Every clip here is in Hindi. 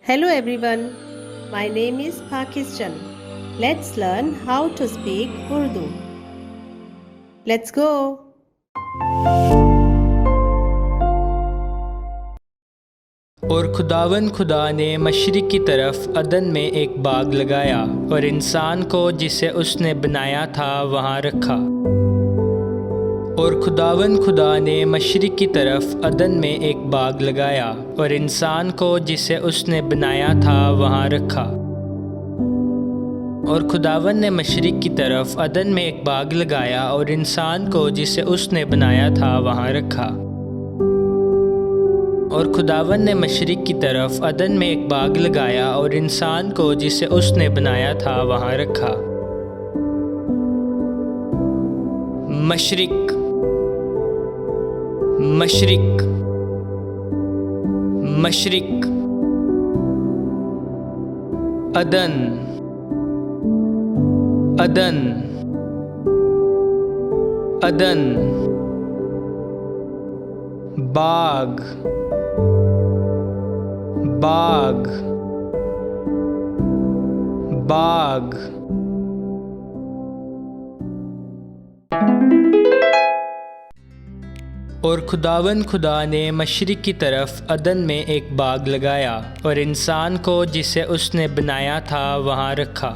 Hello everyone, my name is Pakistan. Let's learn how to speak Urdu. Let's go. और खुदावन खुदा ने मशरिक़ की तरफ अदन में एक बाग लगाया और इंसान को जिसे उसने बनाया था वहाँ रखा। और खुदावन खुदा ने मशरिक़ की तरफ अदन में एक बाग लगाया और इंसान को जिसे उसने बनाया था वहाँ रखा। और खुदावन ने मशरिक़ की तरफ अदन में एक बाग लगाया और इंसान को जिसे उसने बनाया था वहाँ रखा। और खुदावन ने मशरिक़ की तरफ अदन में एक बाग लगाया और इंसान को जिसे उसने बनाया था वहाँ रखा। मशरिक़ मशरिक़ मशरिक़ अदन अदन अदन बाग बाग बाग। और खुदावन खुदा ने मशरिक़ की तरफ अदन में एक बाग लगाया और इंसान को जिसे उसने बनाया था वहाँ रखा।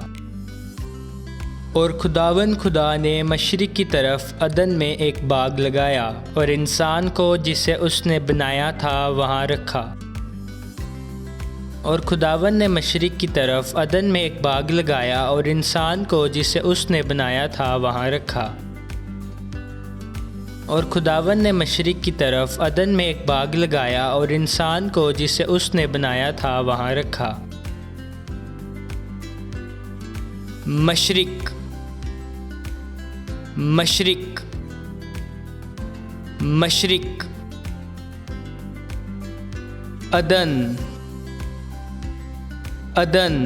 और खुदावन खुदा ने मशरिक़ की तरफ अदन में एक बाग लगाया और इंसान को जिसे उसने बनाया था वहाँ रखा। और खुदावन ने मशरिक़ की तरफ अदन में एक बाग लगाया और इंसान को जिसे उसने बनाया था वहाँ रखा। और खुदावन ने मशरिक़ की तरफ अदन में एक बाग लगाया और इंसान को जिसे उसने बनाया था वहाँ रखा। मशरिक़ मशरिक़ मशरिक़ अदन अदन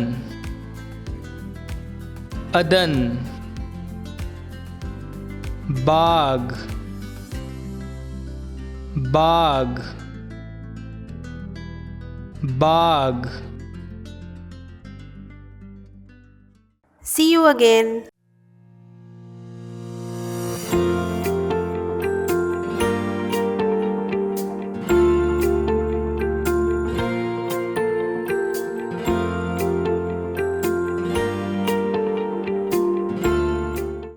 अदन बाग बाग बाग। See you again.